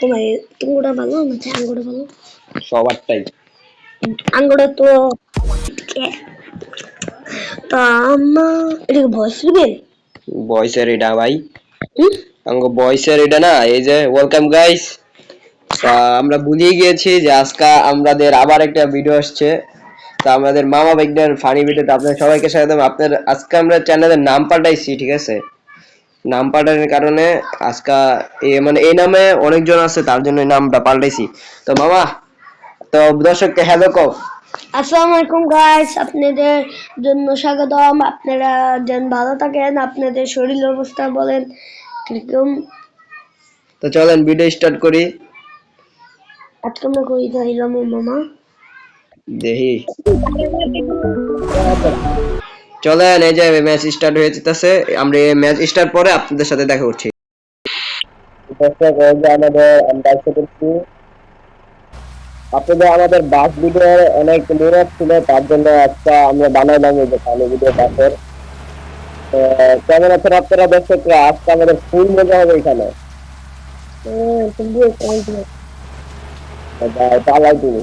তোমার তুঙ্গুটা ভালো নাকি আঙ্গুরটা ভালো? সবারটাই। আঙ্গুরটা তো তা এটা ভয়েস দিবেন? ভয়েসের এটা ভাই, আঙ্গো ভয়েসের এটা না, এই যে ওয়েলকাম গাইস। তা আমরা ভুলিয়ে গিয়েছি যে আজকে আমাদের আবার একটা ভিডিও আসছে। তা আমাদের মামা ভাইদের ফানি ভিডিওতে আপনাদের সবাইকে স্বাগতম। আপনার আজকে আমরা চ্যানেলের নাম পাল্টাইছি, ঠিক আছে? নাম পাল্টানোর কারণে আজকে মানে এই নামে অনেকজন আছে, তার জন্য এই নামটা পাল্টাইছি। তো মামা, তো দর্শককে হ্যালো কও। আসসালামু আলাইকুম গাইস, আপনাদের জন্য স্বাগতম। আপনারা যেন ভালো থাকেন, আপনাদের শরীর অবস্থা বলেন কিরকম। তো চলেন ভিডিও স্টার্ট করি। আজকে আমরা করি তাইলাম মামা দেখি, চলেন এই যে ম্যাচ স্টার্ট হয়ে যেতেছে। আমরা এই ম্যাচ স্টার্ট পরে আপনাদের সাথে দেখা করছি। দর্শক, এই যে আমরা এসে করছি। আপনাদের আমাদের বাস ভিডিওর অনেক নিরাপ ছিল, তার জন্য একটা আমরা বানাইলাম এই যে ফানি ভিডিও বাসের। কেমন আছেন আপনারা দর্শকরা? আজকে আমাদের ফুল মজা হবে এখানে। পালাই তুমি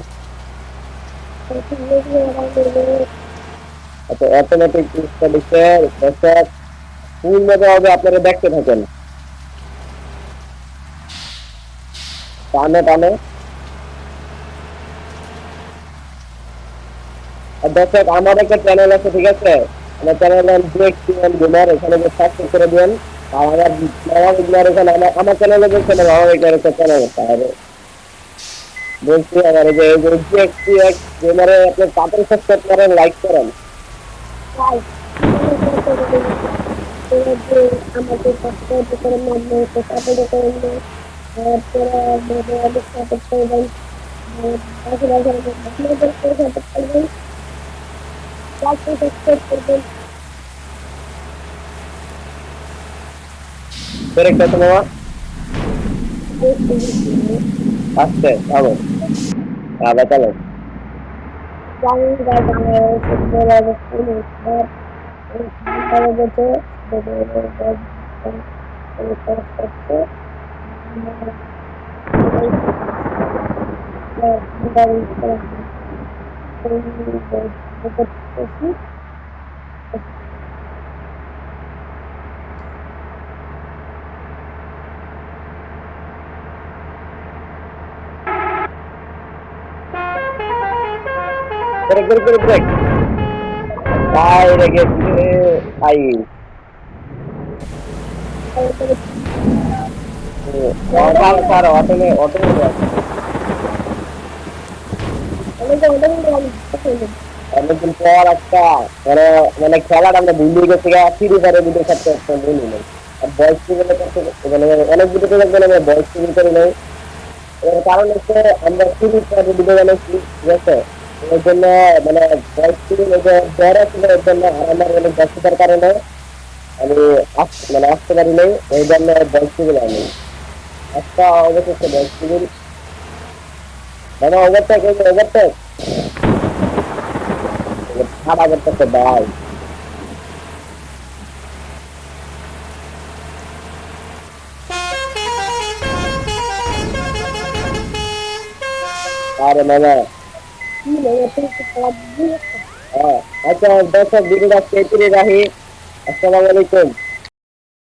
আচ্ছা, অটোমেটিক দর্শক ফুল মজা হবে, আপনারা দেখতে থাকেন টানে টানে। আর দর্শক, আমার একটা চ্যানেল আছে, ঠিক আছে? আমার চ্যানেল নাম ডিএক্সটিএন গেমার, এখানে যে সাবস্ক্রাইব করে দেন। আর আমার মামা বিগনার এখানে আমার চ্যানেলে দেখছেন, মামা বিগনার একটা চ্যানেল আছে। আর বলছি আমার এই যে ডিএক্সটিএন গেমারে আপনি তাড়াতাড়ি সাবস্ক্রাইব করেন, লাইক করেন। আমাকে সাবস্ক্রাইব করেন, আমাকে সাপোর্ট করেন, আপনারা আমাদের অনেক সাপোর্ট করবেন। আপনাদের সাপোর্ট করবেন, সাবস্ক্রাইব করবেন। Correct আছে মামা? আচ্ছা, ভালো। আবার চলো। জানি গাইস, আমার ফুটবল অবস্থা নেই। ভালো গেছে, break. বাইরে গেছে আই। অনেকদিন পর একটা মানে মানে খেলাটা আমরা ভুলে গেছি, ফ্রি ফায়ারের ভিডিও করতে ভুলি নাই। আর বয়স টিভিতে মানে অনেক ভিডিও দেখবেন আমরা বয়স টিভি করি নাই। এর কারণ হচ্ছে আমরা ফ্রি ফায়ারের ভিডিও বানাইছি, ঠিক আছে? এর জন্য মানে বয়স টিভি জ্বর ছিল, এর জন্য আমার অনেক ব্যস্ততার কারণে আমি মানে আসতে পারি নাই। এই জন্য বয়স টিভি আমি একটা অবশেষে বয়স টিভি মানে ওভারটেক ছাড়া করতেছে ভাই। আরে মামা, আচ্ছা দর্শক, ভিডিওটা শেষ করে রাখি। আসসালামু আলাইকুম।